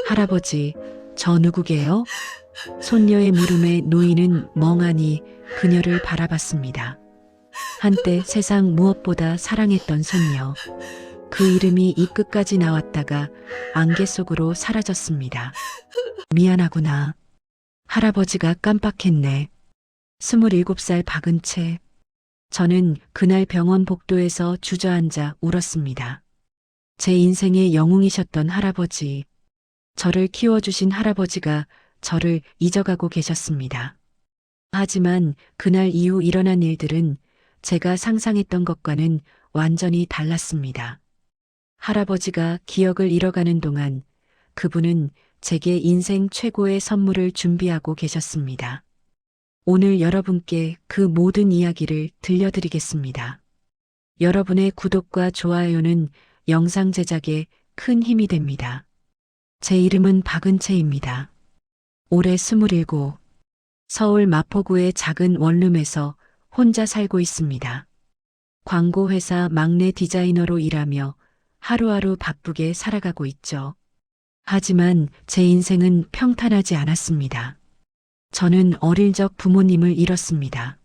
할아버지, 저 누구게요? 손녀의 물음에 노인은 멍하니 그녀를 바라봤습니다. 한때 세상 무엇보다 사랑했던 손녀. 그 이름이 입 끝까지 나왔다가 안개 속으로 사라졌습니다. 미안하구나. 할아버지가 깜빡했네. 27살 박은 채. 저는 그날 병원 복도에서 주저앉아 울었습니다. 제 인생의 영웅이셨던 할아버지. 저를 키워주신 할아버지가 저를 잊어가고 계셨습니다. 하지만 그날 이후 일어난 일들은 제가 상상했던 것과는 완전히 달랐습니다. 할아버지가 기억을 잃어가는 동안 그분은 제게 인생 최고의 선물을 준비하고 계셨습니다. 오늘 여러분께 그 모든 이야기를 들려드리겠습니다. 여러분의 구독과 좋아요는 영상 제작에 큰 힘이 됩니다. 제 이름은 박은채입니다. 올해 27, 서울 마포구의 작은 원룸에서 혼자 살고 있습니다. 광고회사 막내 디자이너로 일하며 하루하루 바쁘게 살아가고 있죠. 하지만 제 인생은 평탄하지 않았습니다. 저는 어릴 적 부모님을 잃었습니다.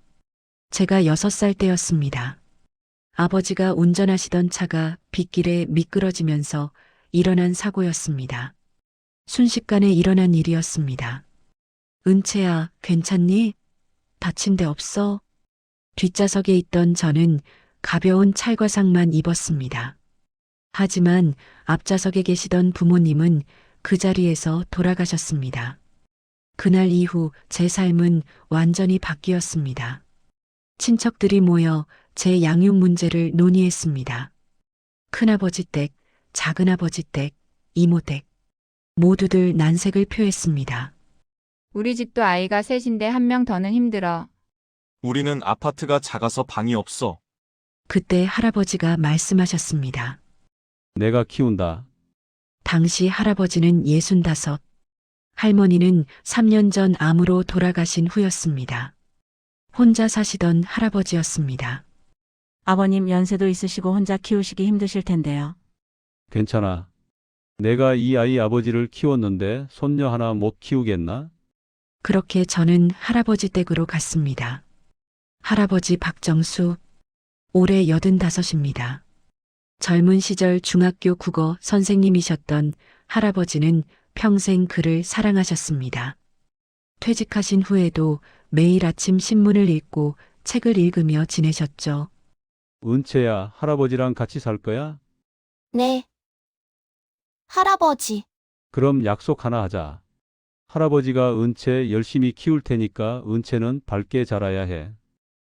제가 6살 때였습니다. 아버지가 운전하시던 차가 빗길에 미끄러지면서 일어난 사고였습니다. 순식간에 일어난 일이었습니다. 은채야, 괜찮니? 다친 데 없어? 뒷좌석에 있던 저는 가벼운 찰과상만 입었습니다. 하지만 앞좌석에 계시던 부모님은 그 자리에서 돌아가셨습니다. 그날 이후 제 삶은 완전히 바뀌었습니다. 친척들이 모여 제 양육 문제를 논의했습니다. 큰아버지 댁, 작은아버지 댁, 이모 댁. 모두들 난색을 표했습니다. 우리 집도 아이가 셋인데 한 명 더는 힘들어. 우리는 아파트가 작아서 방이 없어. 그때 할아버지가 말씀하셨습니다. 내가 키운다. 당시 할아버지는 65, 할머니는 3년 전 암으로 돌아가신 후였습니다. 혼자 사시던 할아버지였습니다. 아버님 연세도 있으시고 혼자 키우시기 힘드실 텐데요. 괜찮아. 내가 이 아이 아버지를 키웠는데 손녀 하나 못 키우겠나? 그렇게 저는 할아버지 댁으로 갔습니다. 할아버지 박정수, 올해 85입니다. 젊은 시절 중학교 국어 선생님이셨던 할아버지는 평생 글을 사랑하셨습니다. 퇴직하신 후에도 매일 아침 신문을 읽고 책을 읽으며 지내셨죠. 은채야, 할아버지랑 같이 살 거야? 네. 할아버지, 그럼 약속 하나 하자. 할아버지가 은채 열심히 키울 테니까 은채는 밝게 자라야 해.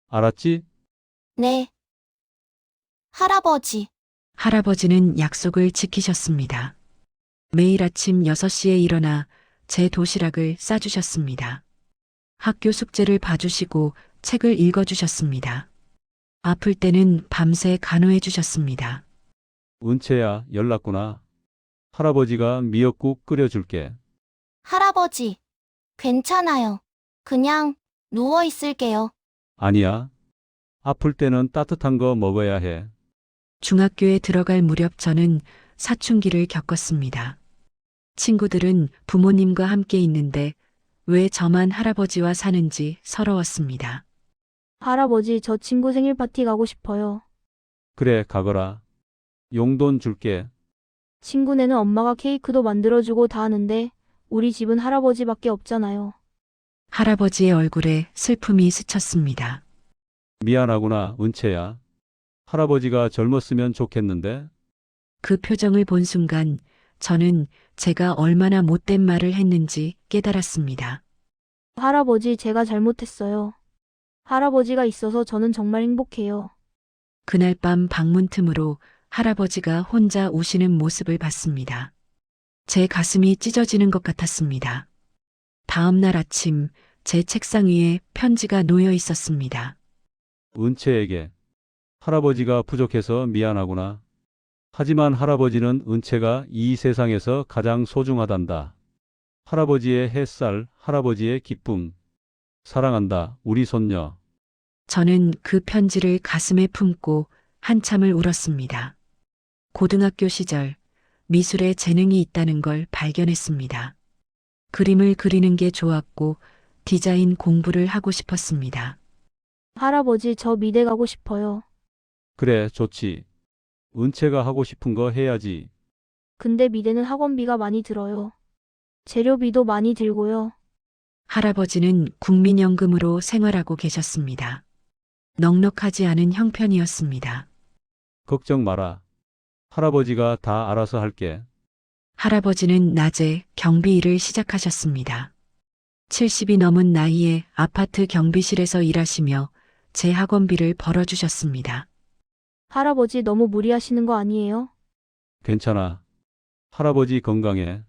알았지? 네. 할아버지, 할아버지는 약속을 지키셨습니다. 매일 아침 6시에 일어나 제 도시락을 싸주셨습니다. 학교 숙제를 봐주시고 책을 읽어주셨습니다. 아플 때는 밤새 간호해 주셨습니다. 은채야, 연락구나. 할아버지가 미역국 끓여줄게. 할아버지. 괜찮아요. 그냥 누워 있을게요. 아니야. 아플 때는 따뜻한 거 먹어야 해. 중학교에 들어갈 무렵 저는 사춘기를 겪었습니다. 친구들은 부모님과 함께 있는데 왜 저만 할아버지와 사는지 서러웠습니다. 할아버지, 저 친구 생일 파티 가고 싶어요. 그래, 가거라. 용돈 줄게. 친구네는 엄마가 케이크도 만들어주고 다 하는데 우리 집은 할아버지밖에 없잖아요. 할아버지의 얼굴에 슬픔이 스쳤습니다. 미안하구나, 은채야. 할아버지가 젊었으면 좋겠는데. 그 표정을 본 순간 저는 제가 얼마나 못된 말을 했는지 깨달았습니다. 할아버지, 제가 잘못했어요. 할아버지가 있어서 저는 정말 행복해요. 그날 밤 방문 틈으로 할아버지가 혼자 우시는 모습을 봤습니다. 제 가슴이 찢어지는 것 같았습니다. 다음 날 아침 제 책상 위에 편지가 놓여 있었습니다. 은채에게. 할아버지가 부족해서 미안하구나. 하지만 할아버지는 은채가 이 세상에서 가장 소중하단다. 할아버지의 햇살, 할아버지의 기쁨. 사랑한다, 우리 손녀. 저는 그 편지를 가슴에 품고 한참을 울었습니다. 고등학교 시절 미술에 재능이 있다는 걸 발견했습니다. 그림을 그리는 게 좋았고 디자인 공부를 하고 싶었습니다. 할아버지, 저 미대 가고 싶어요. 그래, 좋지. 은채가 하고 싶은 거 해야지. 근데 미대는 학원비가 많이 들어요. 재료비도 많이 들고요. 할아버지는 국민연금으로 생활하고 계셨습니다. 넉넉하지 않은 형편이었습니다. 걱정 마라. 할아버지가 다 알아서 할게. 할아버지는 낮에 경비 일을 시작하셨습니다. 70이 넘은 나이에 아파트 경비실에서 일하시며 제 학원비를 벌어주셨습니다. 할아버지 너무 무리하시는 거 아니에요? 괜찮아. 할아버지 건강해.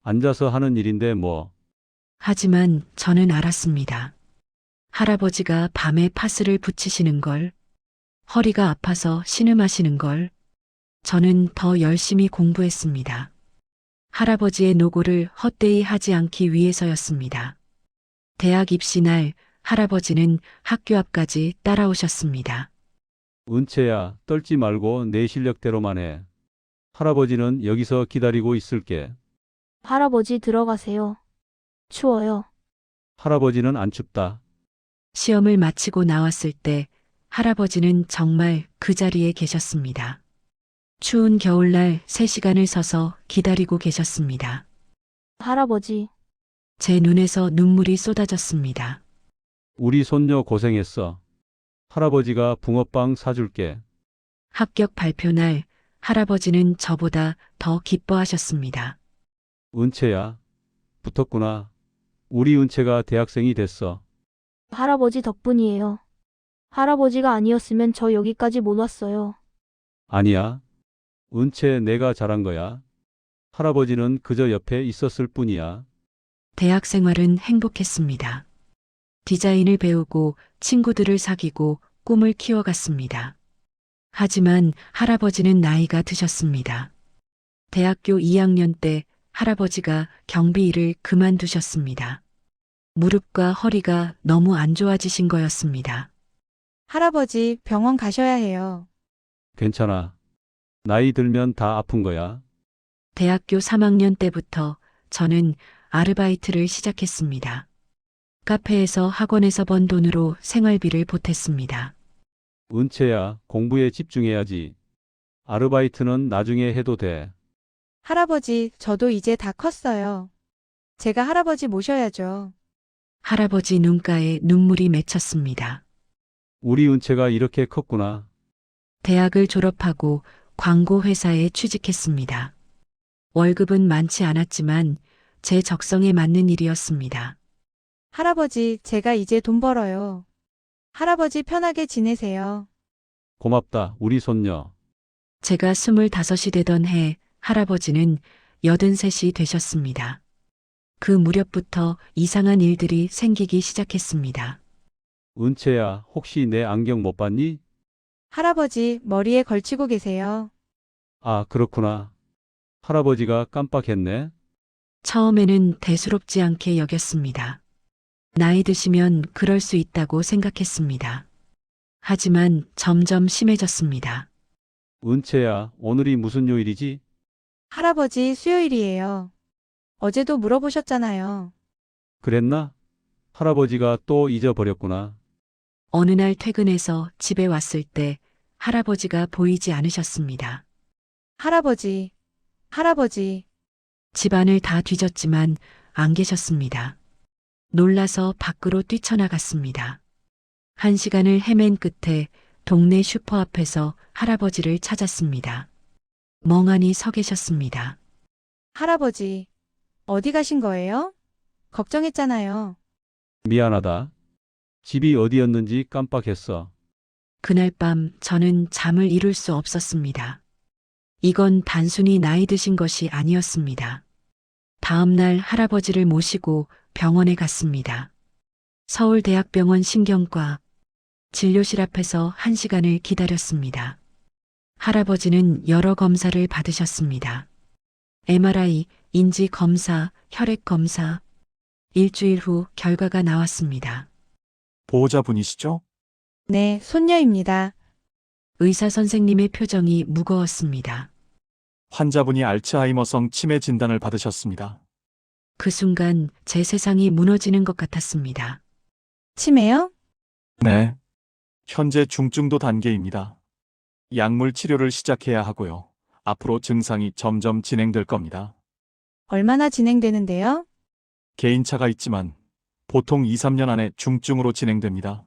앉아서 하는 일인데 뭐. 하지만 저는 알았습니다. 할아버지가 밤에 파스를 붙이시는 걸, 허리가 아파서 신음하시는 걸, 저는 더 열심히 공부했습니다. 할아버지의 노고를 헛되이 하지 않기 위해서였습니다. 대학 입시 날 할아버지는 학교 앞까지 따라오셨습니다. 은채야, 떨지 말고 내 실력대로만 해. 할아버지는 여기서 기다리고 있을게. 할아버지 들어가세요. 추워요. 할아버지는 안 춥다. 시험을 마치고 나왔을 때 할아버지는 정말 그 자리에 계셨습니다. 추운 겨울날 3시간을 서서 기다리고 계셨습니다. 할아버지, 제 눈에서 눈물이 쏟아졌습니다. 우리 손녀 고생했어. 할아버지가 붕어빵 사줄게. 합격 발표 날 할아버지는 저보다 더 기뻐하셨습니다. 은채야, 붙었구나. 우리 은채가 대학생이 됐어. 할아버지 덕분이에요. 할아버지가 아니었으면 저 여기까지 못 왔어요. 아니야. 은채 내가 잘한 거야. 할아버지는 그저 옆에 있었을 뿐이야. 대학 생활은 행복했습니다. 디자인을 배우고 친구들을 사귀고 꿈을 키워갔습니다. 하지만 할아버지는 나이가 드셨습니다. 대학교 2학년 때 할아버지가 경비 일을 그만두셨습니다. 무릎과 허리가 너무 안 좋아지신 거였습니다. 할아버지 병원 가셔야 해요. 괜찮아. 나이 들면 다 아픈 거야. 대학교 3학년 때부터 저는 아르바이트를 시작했습니다. 카페에서 학원에서 번 돈으로 생활비를 보탰습니다. 은채야, 공부에 집중해야지. 아르바이트는 나중에 해도 돼. 할아버지, 저도 이제 다 컸어요. 제가 할아버지 모셔야죠. 할아버지 눈가에 눈물이 맺혔습니다. 우리 은채가 이렇게 컸구나. 대학을 졸업하고 광고 회사에 취직했습니다. 월급은 많지 않았지만 제 적성에 맞는 일이었습니다. 할아버지, 제가 이제 돈 벌어요. 할아버지 편하게 지내세요. 고맙다, 우리 손녀. 제가 25이 되던 해 할아버지는 83이 되셨습니다. 그 무렵부터 이상한 일들이 생기기 시작했습니다. 은채야, 혹시 내 안경 못 봤니? 할아버지 머리에 걸치고 계세요. 아, 그렇구나. 할아버지가 깜빡했네. 처음에는 대수롭지 않게 여겼습니다. 나이 드시면 그럴 수 있다고 생각했습니다. 하지만 점점 심해졌습니다. 은채야, 오늘이 무슨 요일이지? 할아버지 수요일이에요. 어제도 물어보셨잖아요. 그랬나? 할아버지가 또 잊어버렸구나. 어느 날 퇴근해서 집에 왔을 때 할아버지가 보이지 않으셨습니다. 할아버지, 할아버지, 집안을 다 뒤졌지만 안 계셨습니다. 놀라서 밖으로 뛰쳐나갔습니다. 1시간을 헤맨 끝에 동네 슈퍼 앞에서 할아버지를 찾았습니다. 멍하니 서 계셨습니다. 할아버지, 어디 가신 거예요? 걱정했잖아요. 미안하다. 집이 어디였는지 깜빡했어. 그날 밤 저는 잠을 이룰 수 없었습니다. 이건 단순히 나이 드신 것이 아니었습니다. 다음 날 할아버지를 모시고 병원에 갔습니다. 서울대학병원 신경과 진료실 앞에서 1시간을 기다렸습니다. 할아버지는 여러 검사를 받으셨습니다. MRI, 인지 검사, 혈액 검사. 일주일 후 결과가 나왔습니다. 보호자분이시죠? 네, 손녀입니다. 의사 선생님의 표정이 무거웠습니다. 환자분이 알츠하이머성 치매 진단을 받으셨습니다. 그 순간 제 세상이 무너지는 것 같았습니다. 치매요? 네. 현재 중증도 단계입니다. 약물 치료를 시작해야 하고요. 앞으로 증상이 점점 진행될 겁니다. 얼마나 진행되는데요? 개인차가 있지만 보통 2, 3년 안에 중증으로 진행됩니다.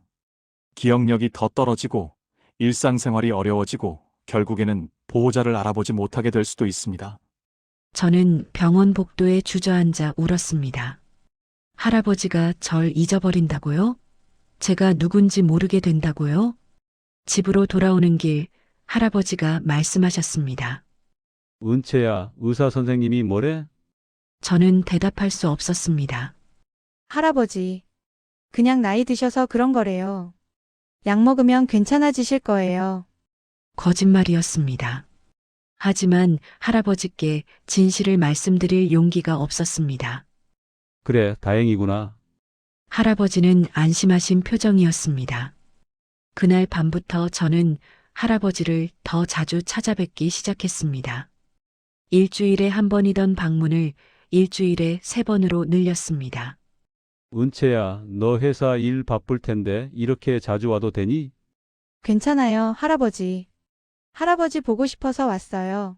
기억력이 더 떨어지고 일상생활이 어려워지고 결국에는 보호자를 알아보지 못하게 될 수도 있습니다. 저는 병원 복도에 주저앉아 울었습니다. 할아버지가 절 잊어버린다고요? 제가 누군지 모르게 된다고요? 집으로 돌아오는 길 할아버지가 말씀하셨습니다. 은채야, 의사 선생님이 뭐래? 저는 대답할 수 없었습니다. 할아버지. 그냥 나이 드셔서 그런 거래요. 약 먹으면 괜찮아지실 거예요. 거짓말이었습니다. 하지만 할아버지께 진실을 말씀드릴 용기가 없었습니다. 그래, 다행이구나. 할아버지는 안심하신 표정이었습니다. 그날 밤부터 저는 할아버지를 더 자주 찾아뵙기 시작했습니다. 일주일에 한 번이던 방문을 일주일에 3번으로 늘렸습니다. 은채야, 너 회사 일 바쁠 텐데 이렇게 자주 와도 되니? 괜찮아요, 할아버지. 할아버지 보고 싶어서 왔어요.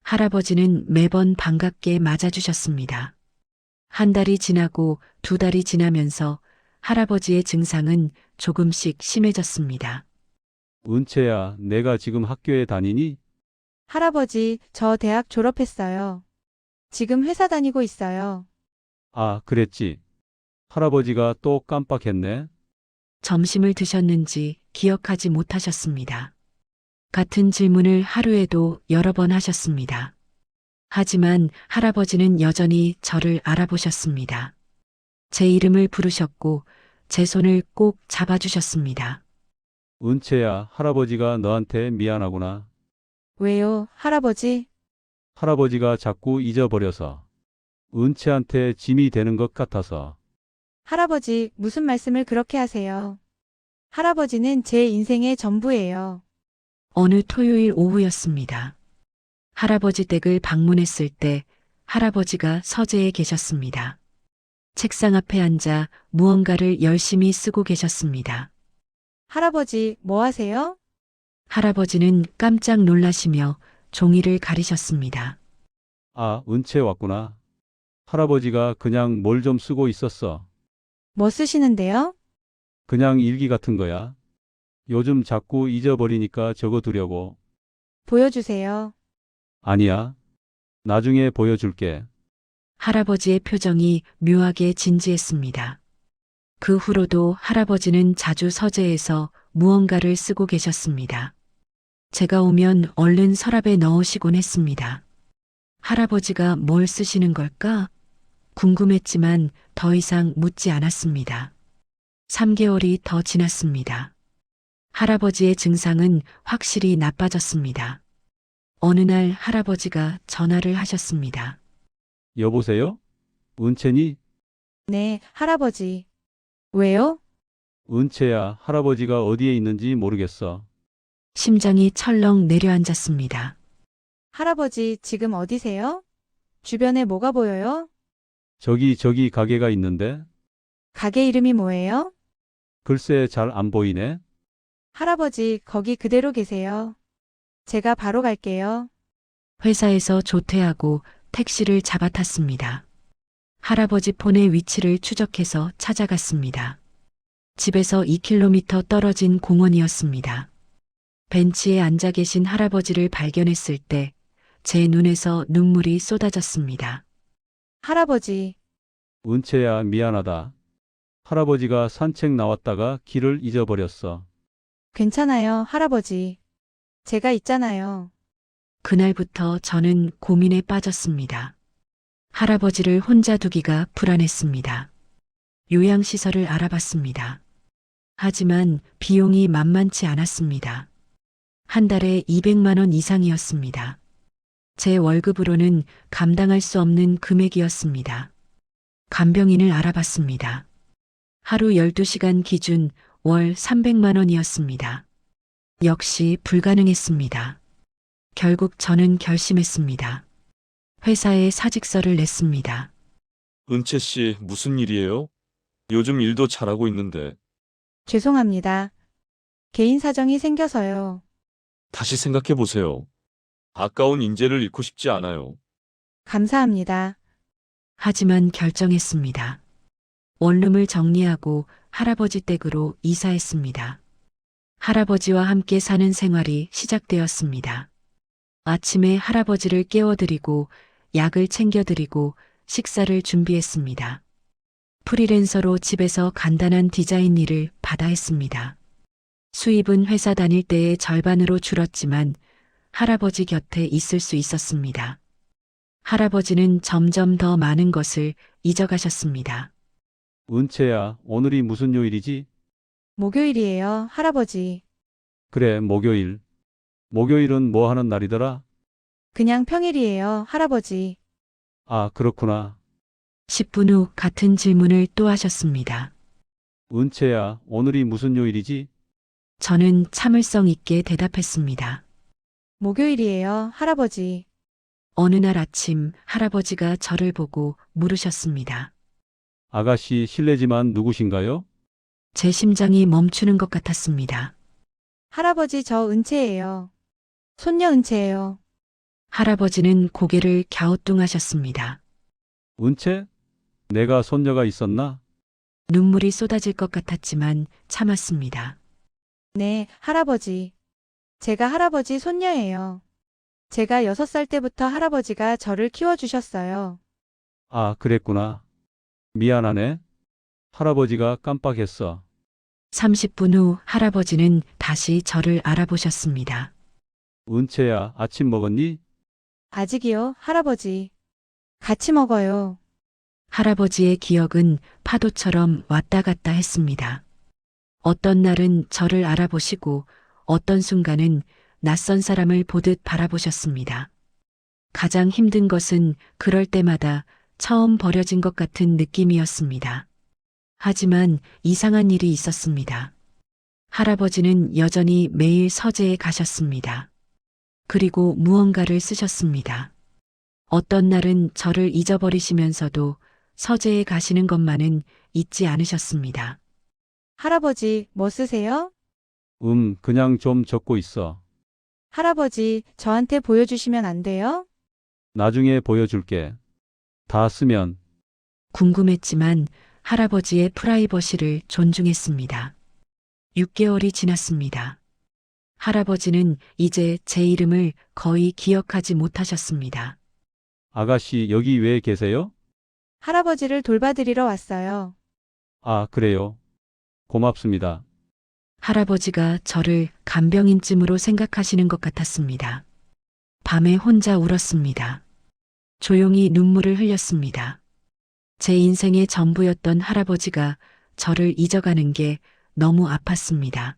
할아버지는 매번 반갑게 맞아주셨습니다. 한 달이 지나고 2달이 지나면서 할아버지의 증상은 조금씩 심해졌습니다. 은채야, 내가 지금 학교에 다니니? 할아버지, 저 대학 졸업했어요. 지금 회사 다니고 있어요. 아, 그랬지. 할아버지가 또 깜빡했네. 점심을 드셨는지 기억하지 못하셨습니다. 같은 질문을 하루에도 여러 번 하셨습니다. 하지만 할아버지는 여전히 저를 알아보셨습니다. 제 이름을 부르셨고 제 손을 꼭 잡아주셨습니다. 은채야, 할아버지가 너한테 미안하구나. 왜요, 할아버지? 할아버지가 자꾸 잊어버려서. 은채한테 짐이 되는 것 같아서. 할아버지, 무슨 말씀을 그렇게 하세요? 할아버지는 제 인생의 전부예요. 어느 토요일 오후였습니다. 할아버지 댁을 방문했을 때 할아버지가 서재에 계셨습니다. 책상 앞에 앉아 무언가를 열심히 쓰고 계셨습니다. 할아버지, 뭐 하세요? 할아버지는 깜짝 놀라시며 종이를 가리셨습니다. 아, 은채 왔구나. 할아버지가 그냥 뭘 좀 쓰고 있었어. 뭐 쓰시는데요? 그냥 일기 같은 거야. 요즘 자꾸 잊어버리니까 적어두려고. 보여주세요. 아니야. 나중에 보여줄게. 할아버지의 표정이 묘하게 진지했습니다. 그 후로도 할아버지는 자주 서재에서 무언가를 쓰고 계셨습니다. 제가 오면 얼른 서랍에 넣으시곤 했습니다. 할아버지가 뭘 쓰시는 걸까? 궁금했지만 더 이상 묻지 않았습니다. 3개월이 더 지났습니다. 할아버지의 증상은 확실히 나빠졌습니다. 어느 날 할아버지가 전화를 하셨습니다. 여보세요? 은채니? 네, 할아버지. 왜요? 은채야, 할아버지가 어디에 있는지 모르겠어. 심장이 철렁 내려앉았습니다. 할아버지, 지금 어디세요? 주변에 뭐가 보여요? 저기 가게가 있는데? 가게 이름이 뭐예요? 글쎄 잘 안 보이네. 할아버지, 거기 그대로 계세요. 제가 바로 갈게요. 회사에서 조퇴하고 택시를 잡아탔습니다. 할아버지 폰의 위치를 추적해서 찾아갔습니다. 집에서 2km 떨어진 공원이었습니다. 벤치에 앉아 계신 할아버지를 발견했을 때 제 눈에서 눈물이 쏟아졌습니다. 할아버지, 은채야, 미안하다. 할아버지가 산책 나왔다가 길을 잊어버렸어. 괜찮아요, 할아버지. 제가 있잖아요. 그날부터 저는 고민에 빠졌습니다. 할아버지를 혼자 두기가 불안했습니다. 요양시설을 알아봤습니다. 하지만 비용이 만만치 않았습니다. 한 달에 200만 원 이상이었습니다. 제 월급으로는 감당할 수 없는 금액이었습니다. 간병인을 알아봤습니다. 하루 12시간 기준 월 300만 원이었습니다. 역시 불가능했습니다. 결국 저는 결심했습니다. 회사에 사직서를 냈습니다. 은채 씨, 무슨 일이에요? 요즘 일도 잘하고 있는데 죄송합니다. 개인 사정이 생겨서요. 다시 생각해 보세요. 아까운 인재를 잃고 싶지 않아요. 감사합니다. 하지만 결정했습니다. 원룸을 정리하고 할아버지 댁으로 이사했습니다. 할아버지와 함께 사는 생활이 시작되었습니다. 아침에 할아버지를 깨워드리고 약을 챙겨드리고 식사를 준비했습니다. 프리랜서로 집에서 간단한 디자인 일을 받아 했습니다. 수입은 회사 다닐 때의 절반으로 줄었지만 할아버지 곁에 있을 수 있었습니다. 할아버지는 점점 더 많은 것을 잊어가셨습니다. 은채야, 오늘이 무슨 요일이지? 목요일이에요, 할아버지. 그래, 목요일. 목요일은 뭐 하는 날이더라? 그냥 평일이에요, 할아버지. 아, 그렇구나. 10분 후 같은 질문을 또 하셨습니다. 은채야, 오늘이 무슨 요일이지? 저는 참을성 있게 대답했습니다. 목요일이에요, 할아버지. 어느 날 아침 할아버지가 저를 보고 물으셨습니다. 아가씨, 실례지만 누구신가요? 제 심장이 멈추는 것 같았습니다. 할아버지, 저 은채예요. 손녀 은채예요. 할아버지는 고개를 갸우뚱하셨습니다. 은채? 내가 손녀가 있었나? 눈물이 쏟아질 것 같았지만 참았습니다. 네, 할아버지. 제가 할아버지 손녀예요. 제가 6살 때부터 할아버지가 저를 키워주셨어요. 아, 그랬구나. 미안하네. 할아버지가 깜빡했어. 30분 후 할아버지는 다시 저를 알아보셨습니다. 은채야, 아침 먹었니? 아직이요, 할아버지. 같이 먹어요. 할아버지의 기억은 파도처럼 왔다 갔다 했습니다. 어떤 날은 저를 알아보시고 어떤 순간은 낯선 사람을 보듯 바라보셨습니다. 가장 힘든 것은 그럴 때마다 처음 버려진 것 같은 느낌이었습니다. 하지만 이상한 일이 있었습니다. 할아버지는 여전히 매일 서재에 가셨습니다. 그리고 무언가를 쓰셨습니다. 어떤 날은 저를 잊어버리시면서도 서재에 가시는 것만은 잊지 않으셨습니다. 할아버지, 뭐 쓰세요? 그냥 좀 적고 있어. 할아버지, 저한테 보여주시면 안 돼요? 나중에 보여줄게. 다 쓰면. 궁금했지만 할아버지의 프라이버시를 존중했습니다. 6개월이 지났습니다. 할아버지는 이제 제 이름을 거의 기억하지 못하셨습니다. 아가씨, 여기 왜 계세요? 할아버지를 돌봐드리러 왔어요. 아, 그래요. 고맙습니다. 할아버지가 저를 간병인쯤으로 생각하시는 것 같았습니다. 밤에 혼자 울었습니다. 조용히 눈물을 흘렸습니다. 제 인생의 전부였던 할아버지가 저를 잊어가는 게 너무 아팠습니다.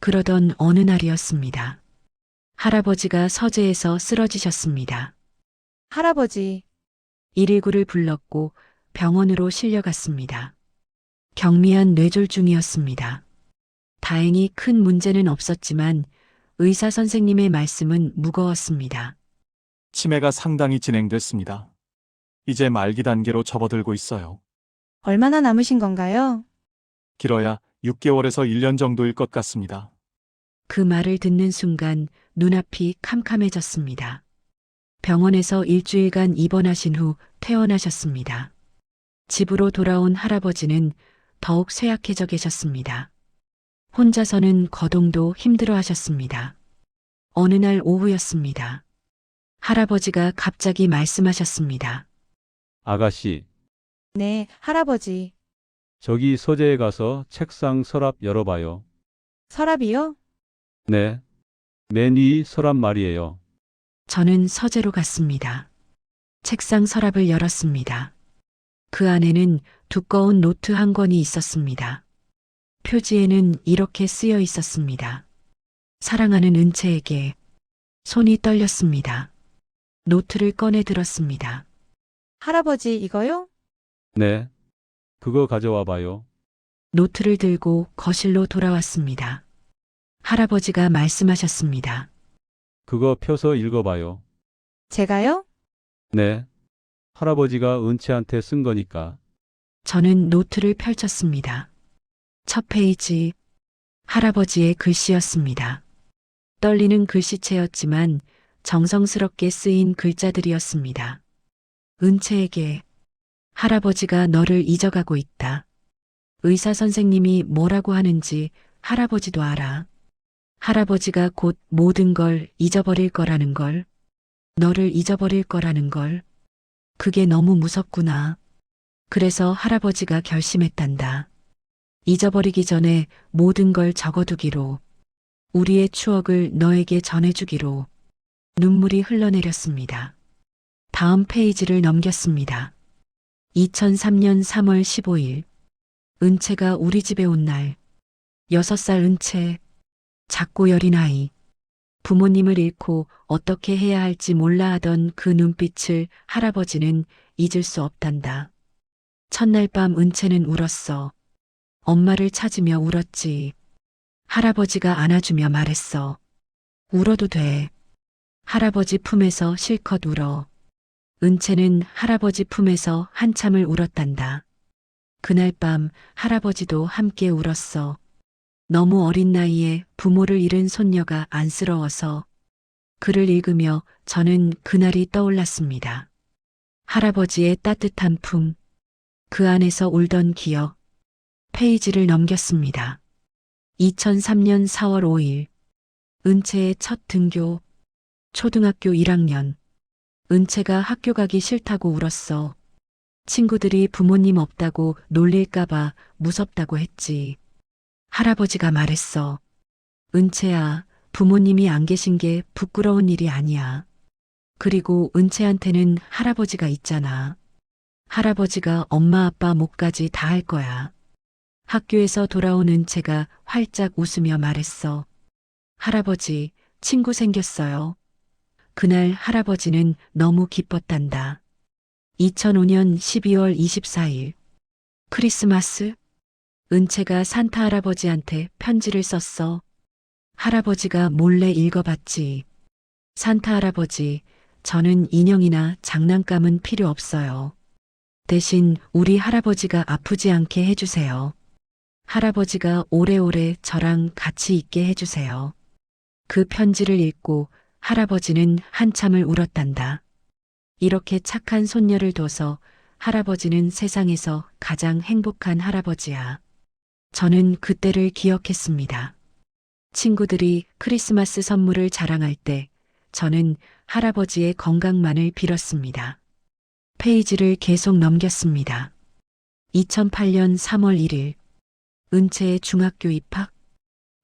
그러던 어느 날이었습니다. 할아버지가 서재에서 쓰러지셨습니다. 할아버지, 119를 불렀고 병원으로 실려갔습니다. 경미한 뇌졸중이었습니다. 다행히 큰 문제는 없었지만 의사 선생님의 말씀은 무거웠습니다. 치매가 상당히 진행됐습니다. 이제 말기 단계로 접어들고 있어요. 얼마나 남으신 건가요? 길어야 6개월에서 1년 정도일 것 같습니다. 그 말을 듣는 순간 눈앞이 캄캄해졌습니다. 병원에서 일주일간 입원하신 후 퇴원하셨습니다. 집으로 돌아온 할아버지는 더욱 쇠약해져 계셨습니다. 혼자서는 거동도 힘들어 하셨습니다. 어느 날 오후였습니다. 할아버지가 갑자기 말씀하셨습니다. 아가씨, 네, 할아버지. 저기 서재에 가서 책상 서랍 열어봐요. 서랍이요? 네. 맨 위 서랍 말이에요. 저는 서재로 갔습니다. 책상 서랍을 열었습니다. 그 안에는 두꺼운 노트 한 권이 있었습니다. 표지에는 이렇게 쓰여 있었습니다. 사랑하는 은채에게. 손이 떨렸습니다. 노트를 꺼내 들었습니다. 할아버지, 이거요? 네. 그거 가져와 봐요. 노트를 들고 거실로 돌아왔습니다. 할아버지가 말씀하셨습니다. 그거 펴서 읽어봐요. 제가요? 네. 할아버지가 은채한테 쓴 거니까. 저는 노트를 펼쳤습니다. 첫 페이지, 할아버지의 글씨였습니다. 떨리는 글씨체였지만 정성스럽게 쓰인 글자들이었습니다. 은채에게 할아버지가 너를 잊어가고 있다. 의사 선생님이 뭐라고 하는지 할아버지도 알아. 할아버지가 곧 모든 걸 잊어버릴 거라는 걸, 너를 잊어버릴 거라는 걸. 그게 너무 무섭구나. 그래서 할아버지가 결심했단다. 잊어버리기 전에 모든 걸 적어두기로, 우리의 추억을 너에게 전해주기로. 눈물이 흘러내렸습니다. 다음 페이지를 넘겼습니다. 2003년 3월 15일. 은채가 우리 집에 온 날. 6살 은채. 작고 여린 아이. 부모님을 잃고 어떻게 해야 할지 몰라 하던 그 눈빛을 할아버지는 잊을 수 없단다. 첫날 밤 은채는 울었어. 엄마를 찾으며 울었지. 할아버지가 안아주며 말했어. 울어도 돼. 할아버지 품에서 실컷 울어. 은채는 할아버지 품에서 한참을 울었단다. 그날 밤 할아버지도 함께 울었어. 너무 어린 나이에 부모를 잃은 손녀가 안쓰러워서. 글을 읽으며 저는 그날이 떠올랐습니다. 할아버지의 따뜻한 품, 그 안에서 울던 기억. 페이지를 넘겼습니다. 2003년 4월 5일. 은채의 첫 등교. 초등학교 1학년. 은채가 학교 가기 싫다고 울었어. 친구들이 부모님 없다고 놀릴까봐 무섭다고 했지. 할아버지가 말했어. 은채야, 부모님이 안 계신 게 부끄러운 일이 아니야. 그리고 은채한테는 할아버지가 있잖아. 할아버지가 엄마 아빠 몫까지 다 할 거야. 학교에서 돌아온 은채가 활짝 웃으며 말했어. 할아버지, 친구 생겼어요. 그날 할아버지는 너무 기뻤단다. 2005년 12월 24일. 크리스마스? 은채가 산타 할아버지한테 편지를 썼어. 할아버지가 몰래 읽어봤지. 산타 할아버지, 저는 인형이나 장난감은 필요 없어요. 대신 우리 할아버지가 아프지 않게 해주세요. 할아버지가 오래오래 저랑 같이 있게 해주세요. 그 편지를 읽고 할아버지는 한참을 울었단다. 이렇게 착한 손녀를 둬서 할아버지는 세상에서 가장 행복한 할아버지야. 저는 그때를 기억했습니다. 친구들이 크리스마스 선물을 자랑할 때 저는 할아버지의 건강만을 빌었습니다. 페이지를 계속 넘겼습니다. 2008년 3월 1일. 은채의 중학교 입학.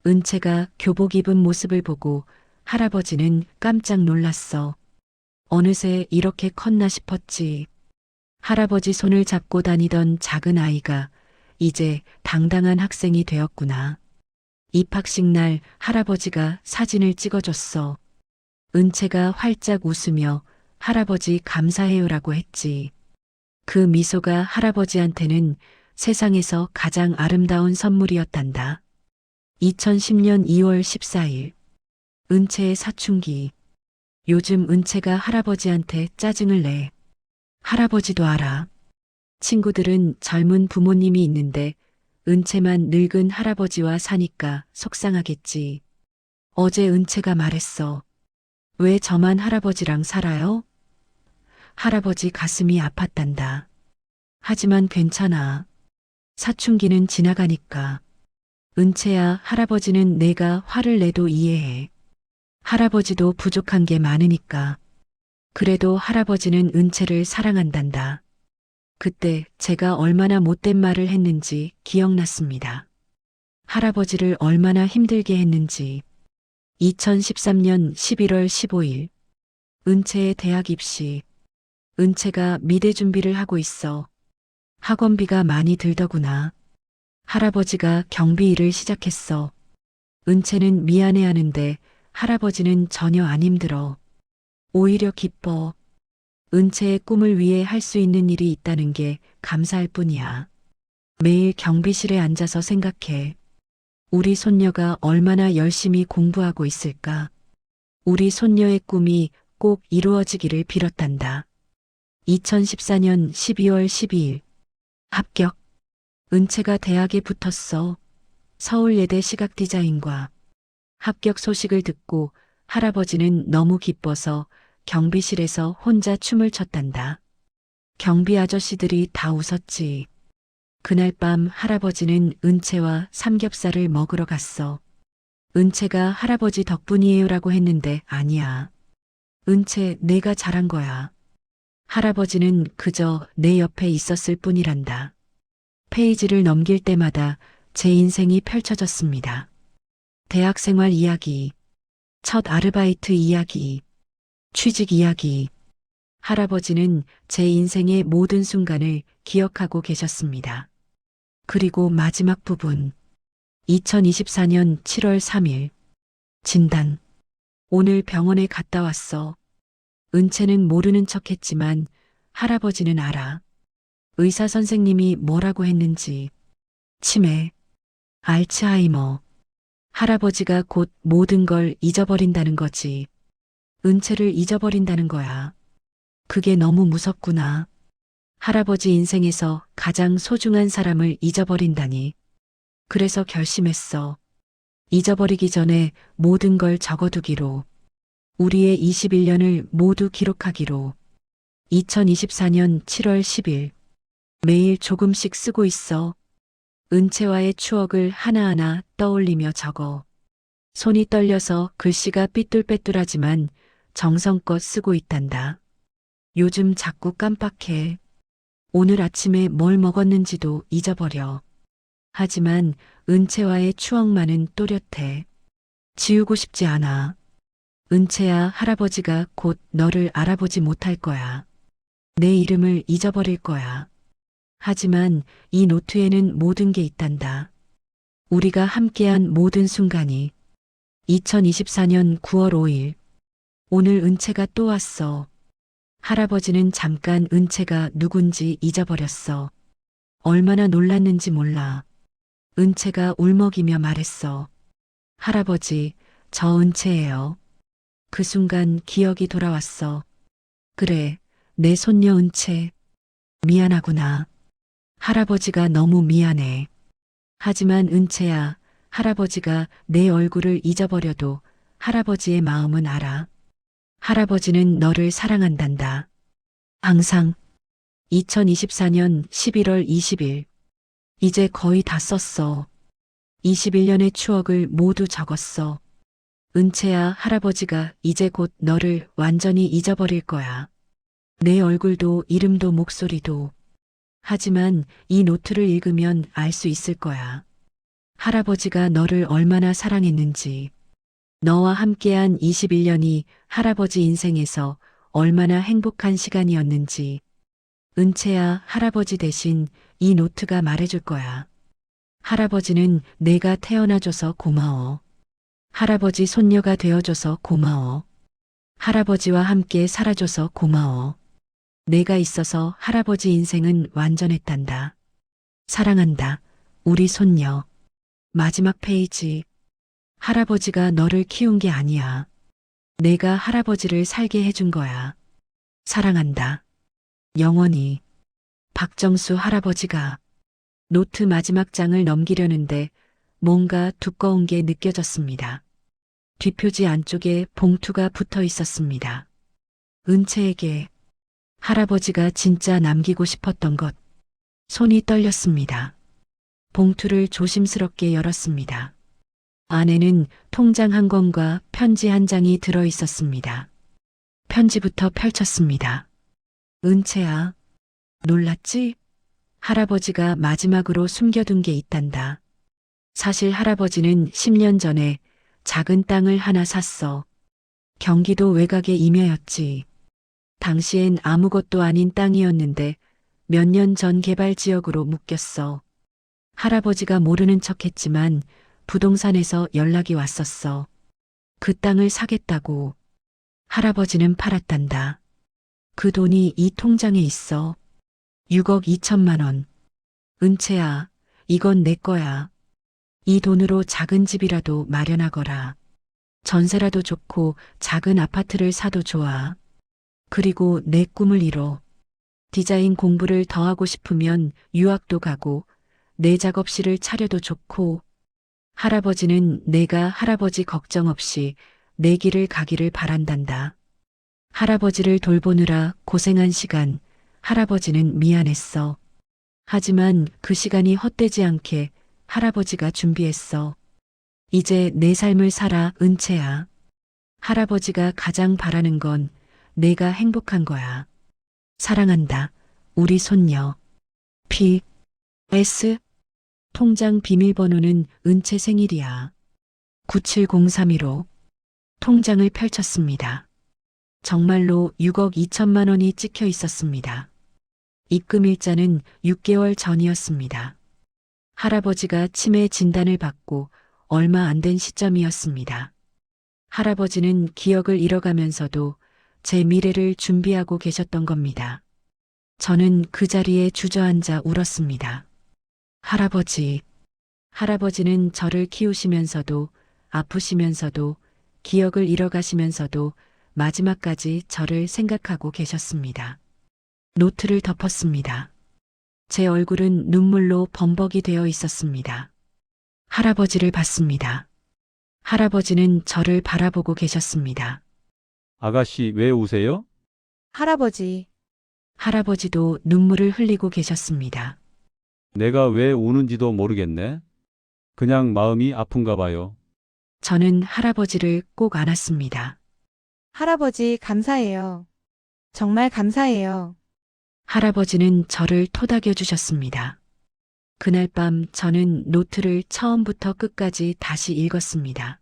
은채가 교복 입은 모습을 보고 할아버지는 깜짝 놀랐어. 어느새 이렇게 컸나 싶었지. 할아버지 손을 잡고 다니던 작은 아이가 이제 당당한 학생이 되었구나. 입학식 날 할아버지가 사진을 찍어줬어. 은채가 활짝 웃으며 할아버지 감사해요라고 했지. 그 미소가 할아버지한테는 세상에서 가장 아름다운 선물이었단다. 2010년 2월 14일. 은채의 사춘기. 요즘 은채가 할아버지한테 짜증을 내. 할아버지도 알아. 친구들은 젊은 부모님이 있는데 은채만 늙은 할아버지와 사니까 속상하겠지. 어제 은채가 말했어. 왜 저만 할아버지랑 살아요? 할아버지 가슴이 아팠단다. 하지만 괜찮아. 사춘기는 지나가니까. 은채야, 할아버지는 내가 화를 내도 이해해. 할아버지도 부족한 게 많으니까. 그래도 할아버지는 은채를 사랑한단다. 그때 제가 얼마나 못된 말을 했는지 기억났습니다. 할아버지를 얼마나 힘들게 했는지. 2013년 11월 15일. 은채의 대학 입시. 은채가 미대 준비를 하고 있어. 학원비가 많이 들더구나. 할아버지가 경비 일을 시작했어. 은채는 미안해하는데 할아버지는 전혀 안 힘들어. 오히려 기뻐. 은채의 꿈을 위해 할 수 있는 일이 있다는 게 감사할 뿐이야. 매일 경비실에 앉아서 생각해. 우리 손녀가 얼마나 열심히 공부하고 있을까? 우리 손녀의 꿈이 꼭 이루어지기를 빌었단다. 2014년 12월 12일. 합격. 은채가 대학에 붙었어. 서울예대 시각디자인과. 합격 소식을 듣고 할아버지는 너무 기뻐서 경비실에서 혼자 춤을 췄단다. 경비 아저씨들이 다 웃었지. 그날 밤 할아버지는 은채와 삼겹살을 먹으러 갔어. 은채가 할아버지 덕분이에요라고 했는데 아니야. 은채, 내가 잘한 거야. 할아버지는 그저 내 옆에 있었을 뿐이란다. 페이지를 넘길 때마다 제 인생이 펼쳐졌습니다. 대학생활 이야기, 첫 아르바이트 이야기, 취직 이야기. 할아버지는 제 인생의 모든 순간을 기억하고 계셨습니다. 그리고 마지막 부분. 2024년 7월 3일. 진단. 오늘 병원에 갔다 왔어. 은채는 모르는 척 했지만 할아버지는 알아. 의사 선생님이 뭐라고 했는지. 치매, 알츠하이머. 할아버지가 곧 모든 걸 잊어버린다는 거지. 은채를 잊어버린다는 거야. 그게 너무 무섭구나. 할아버지 인생에서 가장 소중한 사람을 잊어버린다니. 그래서 결심했어. 잊어버리기 전에 모든 걸 적어두기로. 우리의 21년을 모두 기록하기로. 2024년 7월 10일. 매일 조금씩 쓰고 있어. 은채와의 추억을 하나하나 떠올리며 적어. 손이 떨려서 글씨가 삐뚤빼뚤하지만 정성껏 쓰고 있단다. 요즘 자꾸 깜빡해. 오늘 아침에 뭘 먹었는지도 잊어버려. 하지만 은채와의 추억만은 또렷해. 지우고 싶지 않아. 은채야, 할아버지가 곧 너를 알아보지 못할 거야. 내 이름을 잊어버릴 거야. 하지만 이 노트에는 모든 게 있단다. 우리가 함께한 모든 순간이. 2024년 9월 5일. 오늘 은채가 또 왔어. 할아버지는 잠깐 은채가 누군지 잊어버렸어. 얼마나 놀랐는지 몰라. 은채가 울먹이며 말했어. 할아버지, 저 은채예요. 그 순간 기억이 돌아왔어. 그래, 내 손녀 은채. 미안하구나. 할아버지가 너무 미안해. 하지만 은채야, 할아버지가 내 얼굴을 잊어버려도 할아버지의 마음은 알아. 할아버지는 너를 사랑한단다. 항상. 2024년 11월 20일. 이제 거의 다 썼어. 21년의 추억을 모두 적었어. 은채야, 할아버지가 이제 곧 너를 완전히 잊어버릴 거야. 내 얼굴도 이름도 목소리도. 하지만 이 노트를 읽으면 알 수 있을 거야. 할아버지가 너를 얼마나 사랑했는지. 너와 함께한 21년이 할아버지 인생에서 얼마나 행복한 시간이었는지. 은채야, 할아버지 대신 이 노트가 말해줄 거야. 할아버지는 내가 태어나줘서 고마워. 할아버지 손녀가 되어줘서 고마워. 할아버지와 함께 살아줘서 고마워. 내가 있어서 할아버지 인생은 완전했단다. 사랑한다, 우리 손녀. 마지막 페이지. 할아버지가 너를 키운 게 아니야. 내가 할아버지를 살게 해준 거야. 사랑한다. 영원히. 박정수 할아버지가. 노트 마지막 장을 넘기려는데 뭔가 두꺼운 게 느껴졌습니다. 뒷표지 안쪽에 봉투가 붙어 있었습니다. 은채에게. 할아버지가 진짜 남기고 싶었던 것. 손이 떨렸습니다. 봉투를 조심스럽게 열었습니다. 안에는 통장 한 권과 편지 한 장이 들어 있었습니다. 편지부터 펼쳤습니다. 은채야, 놀랐지? 할아버지가 마지막으로 숨겨둔 게 있단다. 사실 할아버지는 10년 전에 작은 땅을 하나 샀어. 경기도 외곽의 임야였지. 당시엔 아무것도 아닌 땅이었는데 몇 년 전 개발 지역으로 묶였어. 할아버지가 모르는 척했지만 부동산에서 연락이 왔었어. 그 땅을 사겠다고. 할아버지는 팔았단다. 그 돈이 이 통장에 있어. 6억 2천만 원. 은채야, 이건 내 거야. 이 돈으로 작은 집이라도 마련하거라. 전세라도 좋고 작은 아파트를 사도 좋아. 그리고 내 꿈을 이뤄. 디자인 공부를 더 하고 싶으면 유학도 가고 내 작업실을 차려도 좋고. 할아버지는 내가 할아버지 걱정 없이 내 길을 가기를 바란단다. 할아버지를 돌보느라 고생한 시간, 할아버지는 미안했어. 하지만 그 시간이 헛되지 않게 할아버지가 준비했어. 이제 내 삶을 살아, 은채야. 할아버지가 가장 바라는 건 내가 행복한 거야. 사랑한다, 우리 손녀. P.S. 통장 비밀번호는 은채 생일이야. 970315. 통장을 펼쳤습니다. 정말로 6억 2천만 원이 찍혀 있었습니다. 입금 일자는 6개월 전이었습니다. 할아버지가 치매 진단을 받고 얼마 안 된 시점이었습니다. 할아버지는 기억을 잃어가면서도 제 미래를 준비하고 계셨던 겁니다. 저는 그 자리에 주저앉아 울었습니다. 할아버지는 저를 키우시면서도 아프시면서도 기억을 잃어가시면서도 마지막까지 저를 생각하고 계셨습니다. 노트를 덮었습니다. 제 얼굴은 눈물로 범벅이 되어 있었습니다. 할아버지를 봤습니다. 할아버지는 저를 바라보고 계셨습니다. 아가씨, 왜 우세요? 할아버지, 할아버지도 눈물을 흘리고 계셨습니다. 내가 왜 우는지도 모르겠네. 그냥 마음이 아픈가 봐요. 저는 할아버지를 꼭 안았습니다. 할아버지 감사해요. 정말 감사해요. 할아버지는 저를 토닥여 주셨습니다. 그날 밤 저는 노트를 처음부터 끝까지 다시 읽었습니다.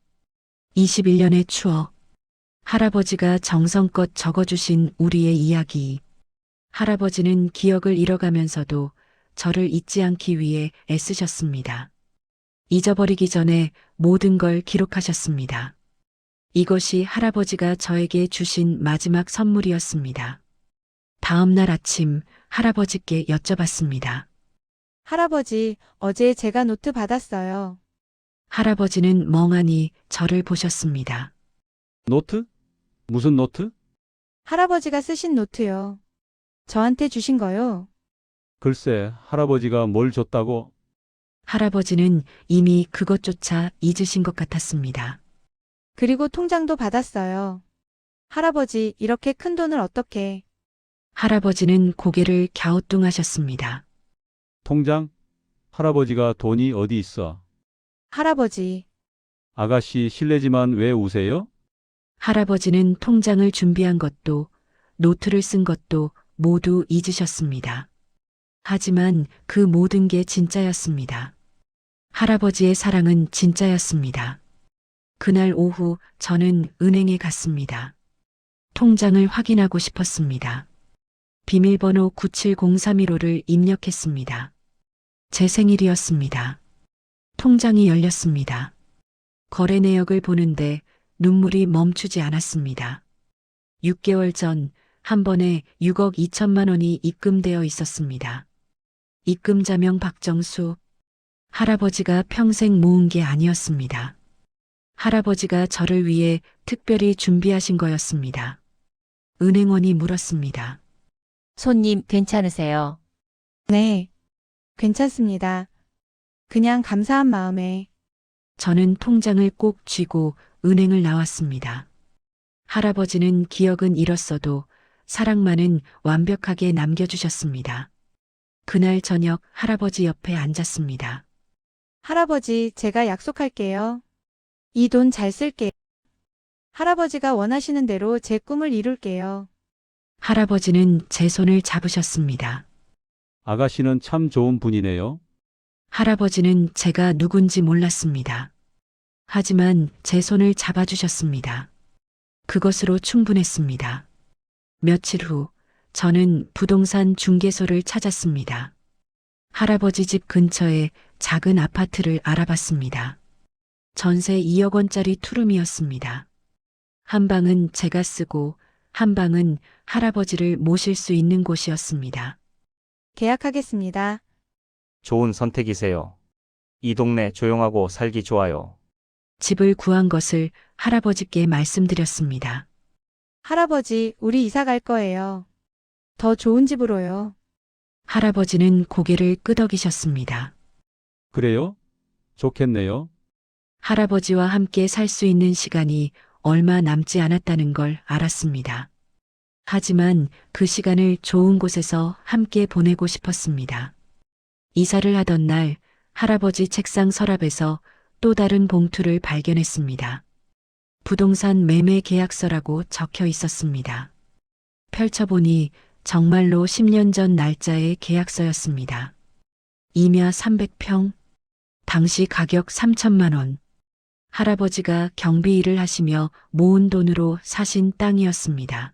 21년의 추억. 할아버지가 정성껏 적어주신 우리의 이야기. 할아버지는 기억을 잃어가면서도 저를 잊지 않기 위해 애쓰셨습니다. 잊어버리기 전에 모든 걸 기록하셨습니다. 이것이 할아버지가 저에게 주신 마지막 선물이었습니다. 다음 날 아침 할아버지께 여쭤봤습니다. 할아버지, 어제 제가 노트 받았어요. 할아버지는 멍하니 저를 보셨습니다. 노트? 무슨 노트? 할아버지가 쓰신 노트요. 저한테 주신 거요. 글쎄, 할아버지가 뭘 줬다고? 할아버지는 이미 그것조차 잊으신 것 같았습니다. 그리고 통장도 받았어요. 할아버지, 이렇게 큰 돈을 어떻게? 할아버지는 고개를 갸우뚱하셨습니다. 통장? 할아버지가 돈이 어디 있어? 할아버지, 아가씨, 실례지만 왜 우세요? 할아버지는 통장을 준비한 것도 노트를 쓴 것도 모두 잊으셨습니다. 하지만 그 모든 게 진짜였습니다. 할아버지의 사랑은 진짜였습니다. 그날 오후 저는 은행에 갔습니다. 통장을 확인하고 싶었습니다. 비밀번호 970315를 입력했습니다. 제 생일이었습니다. 통장이 열렸습니다. 거래 내역을 보는데 눈물이 멈추지 않았습니다. 6개월 전 한 번에 6억 2천만 원이 입금되어 있었습니다. 입금자명 박정수. 할아버지가 평생 모은 게 아니었습니다. 할아버지가 저를 위해 특별히 준비하신 거였습니다. 은행원이 물었습니다. 손님 괜찮으세요? 네. 괜찮습니다. 그냥 감사한 마음에. 저는 통장을 꼭 쥐고 은행을 나왔습니다. 할아버지는 기억은 잃었어도 사랑만은 완벽하게 남겨주셨습니다. 그날 저녁 할아버지 옆에 앉았습니다. 할아버지, 제가 약속할게요. 이 돈 잘 쓸게요. 할아버지가 원하시는 대로 제 꿈을 이룰게요. 할아버지는 제 손을 잡으셨습니다. 아가씨는 참 좋은 분이네요. 할아버지는 제가 누군지 몰랐습니다. 하지만 제 손을 잡아주셨습니다. 그것으로 충분했습니다. 며칠 후 저는 부동산 중개소를 찾았습니다. 할아버지 집 근처에 작은 아파트를 알아봤습니다. 전세 2억 원짜리 투룸이었습니다. 한 방은 제가 쓰고 한 방은 할아버지를 모실 수 있는 곳이었습니다. 계약하겠습니다. 좋은 선택이세요. 이 동네 조용하고 살기 좋아요. 집을 구한 것을 할아버지께 말씀드렸습니다. 할아버지, 우리 이사 갈 거예요. 더 좋은 집으로요. 할아버지는 고개를 끄덕이셨습니다. 그래요? 좋겠네요. 할아버지와 함께 살 수 있는 시간이 얼마 남지 않았다는 걸 알았습니다. 하지만 그 시간을 좋은 곳에서 함께 보내고 싶었습니다. 이사를 하던 날 할아버지 책상 서랍에서 또 다른 봉투를 발견했습니다. 부동산 매매 계약서라고 적혀 있었습니다. 펼쳐보니 정말로 10년 전 날짜의 계약서였습니다. 임야 300평, 당시 가격 3천만 원. 할아버지가 경비 일을 하시며 모은 돈으로 사신 땅이었습니다.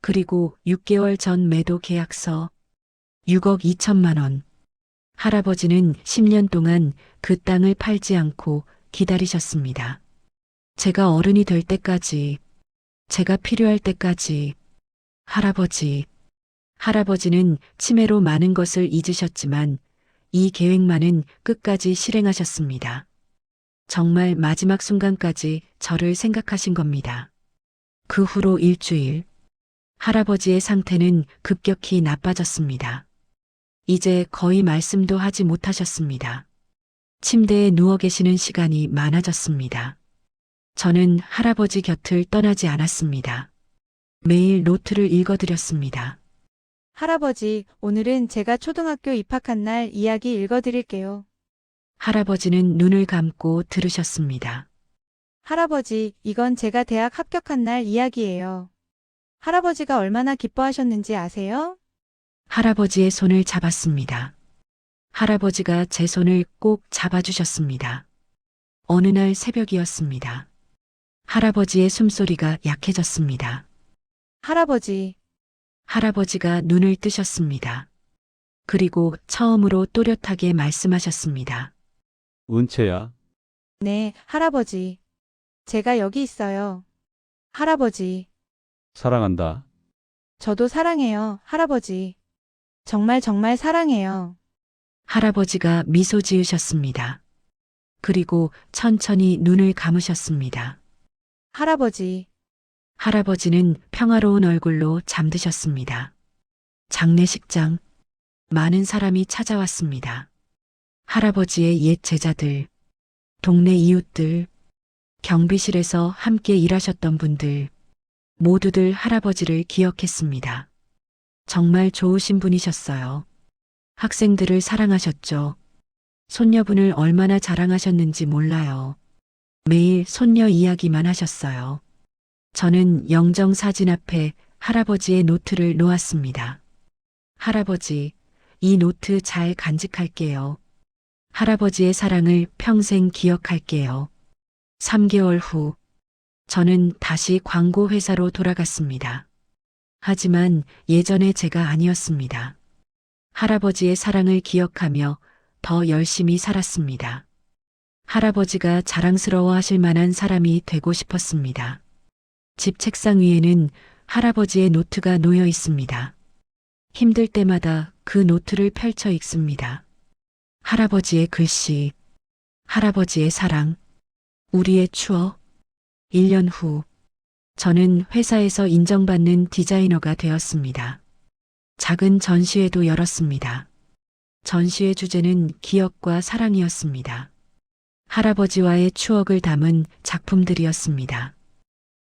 그리고 6개월 전 매도 계약서 6억 2천만 원. 할아버지는 10년 동안 그 땅을 팔지 않고 기다리셨습니다. 제가 어른이 될 때까지, 제가 필요할 때까지. 할아버지는 치매로 많은 것을 잊으셨지만 이 계획만은 끝까지 실행하셨습니다. 정말 마지막 순간까지 저를 생각하신 겁니다. 그 후로 일주일, 할아버지의 상태는 급격히 나빠졌습니다. 이제 거의 말씀도 하지 못하셨습니다. 침대에 누워 계시는 시간이 많아졌습니다. 저는 할아버지 곁을 떠나지 않았습니다. 매일 노트를 읽어드렸습니다. 할아버지, 오늘은 제가 초등학교 입학한 날 이야기 읽어드릴게요. 할아버지는 눈을 감고 들으셨습니다. 할아버지, 이건 제가 대학 합격한 날 이야기예요. 할아버지가 얼마나 기뻐하셨는지 아세요? 할아버지의 손을 잡았습니다. 할아버지가 제 손을 꼭 잡아주셨습니다. 어느 날 새벽이었습니다. 할아버지의 숨소리가 약해졌습니다. 할아버지가 눈을 뜨셨습니다. 그리고 처음으로 또렷하게 말씀하셨습니다. 은채야, 네, 할아버지. 제가 여기 있어요. 할아버지, 사랑한다. 저도 사랑해요, 할아버지. 정말 정말 사랑해요. 할아버지가 미소 지으셨습니다. 그리고 천천히 눈을 감으셨습니다. 할아버지는 평화로운 얼굴로 잠드셨습니다. 장례식장, 많은 사람이 찾아왔습니다. 할아버지의 옛 제자들, 동네 이웃들, 경비실에서 함께 일하셨던 분들, 모두들 할아버지를 기억했습니다. 정말 좋으신 분이셨어요. 학생들을 사랑하셨죠. 손녀분을 얼마나 자랑하셨는지 몰라요. 매일 손녀 이야기만 하셨어요. 저는 영정 사진 앞에 할아버지의 노트를 놓았습니다. 할아버지, 이 노트 잘 간직할게요. 할아버지의 사랑을 평생 기억할게요. 3개월 후, 저는 다시 광고 회사로 돌아갔습니다. 하지만 예전의 제가 아니었습니다. 할아버지의 사랑을 기억하며 더 열심히 살았습니다. 할아버지가 자랑스러워 하실 만한 사람이 되고 싶었습니다. 집 책상 위에는 할아버지의 노트가 놓여 있습니다. 힘들 때마다 그 노트를 펼쳐 읽습니다. 할아버지의 글씨, 할아버지의 사랑, 우리의 추억. 1년 후, 저는 회사에서 인정받는 디자이너가 되었습니다. 작은 전시회도 열었습니다. 전시회 주제는 기억과 사랑이었습니다. 할아버지와의 추억을 담은 작품들이었습니다.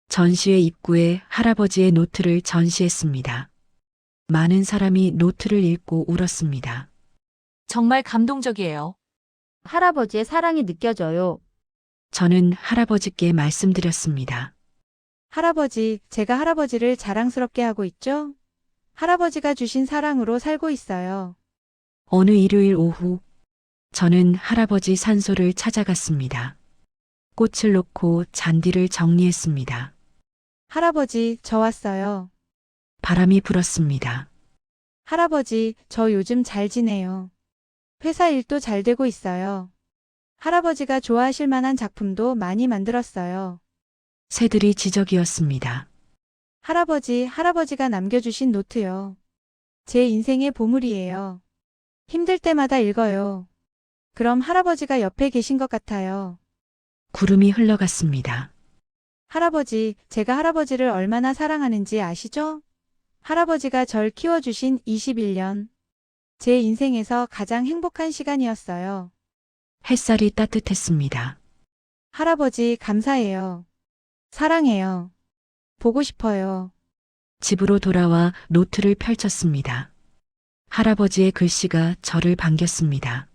전시회 입구에 할아버지의 노트를 전시했습니다. 많은 사람이 노트를 읽고 울었습니다. 정말 감동적이에요. 할아버지의 사랑이 느껴져요. 저는 할아버지께 말씀드렸습니다. 할아버지, 제가 할아버지를 자랑스럽게 하고 있죠? 할아버지가 주신 사랑으로 살고 있어요. 어느 일요일 오후, 저는 할아버지 산소를 찾아갔습니다. 꽃을 놓고 잔디를 정리했습니다. 할아버지, 저 왔어요. 바람이 불었습니다. 할아버지, 저 요즘 잘 지내요. 회사 일도 잘 되고 있어요. 할아버지가 좋아하실 만한 작품도 많이 만들었어요. 새들이 지저귀었습니다. 할아버지가 남겨주신 노트요. 제 인생의 보물이에요. 힘들 때마다 읽어요. 그럼 할아버지가 옆에 계신 것 같아요. 구름이 흘러갔습니다. 할아버지, 제가 할아버지를 얼마나 사랑하는지 아시죠? 할아버지가 절 키워주신 21년. 제 인생에서 가장 행복한 시간이었어요. 햇살이 따뜻했습니다. 할아버지, 감사해요. 사랑해요. 보고 싶어요. 집으로 돌아와 노트를 펼쳤습니다. 할아버지의 글씨가 저를 반겼습니다.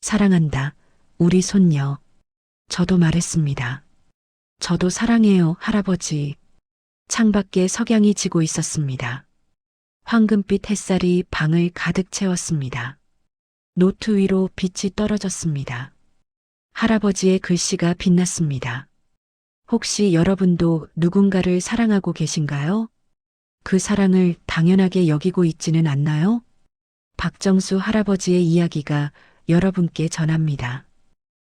사랑한다, 우리 손녀. 저도 말했습니다. 저도 사랑해요, 할아버지. 창밖에 석양이 지고 있었습니다. 황금빛 햇살이 방을 가득 채웠습니다. 노트 위로 빛이 떨어졌습니다. 할아버지의 글씨가 빛났습니다. 혹시 여러분도 누군가를 사랑하고 계신가요? 그 사랑을 당연하게 여기고 있지는 않나요? 박정수 할아버지의 이야기가 여러분께 전합니다.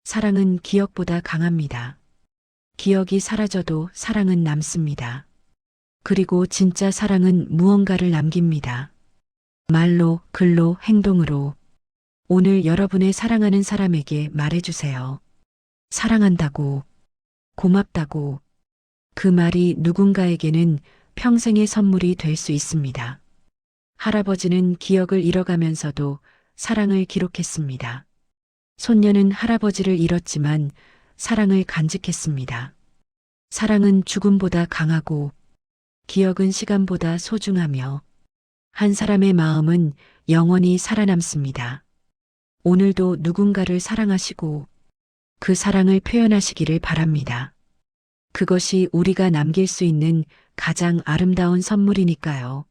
사랑은 기억보다 강합니다. 기억이 사라져도 사랑은 남습니다. 그리고 진짜 사랑은 무언가를 남깁니다. 말로, 글로, 행동으로. 오늘 여러분의 사랑하는 사람에게 말해주세요. 사랑한다고, 고맙다고. 그 말이 누군가에게는 평생의 선물이 될 수 있습니다. 할아버지는 기억을 잃어가면서도 사랑을 기록했습니다. 손녀는 할아버지를 잃었지만 사랑을 간직했습니다. 사랑은 죽음보다 강하고 기억은 시간보다 소중하며 한 사람의 마음은 영원히 살아남습니다. 오늘도 누군가를 사랑하시고 그 사랑을 표현하시기를 바랍니다. 그것이 우리가 남길 수 있는 가장 아름다운 선물이니까요.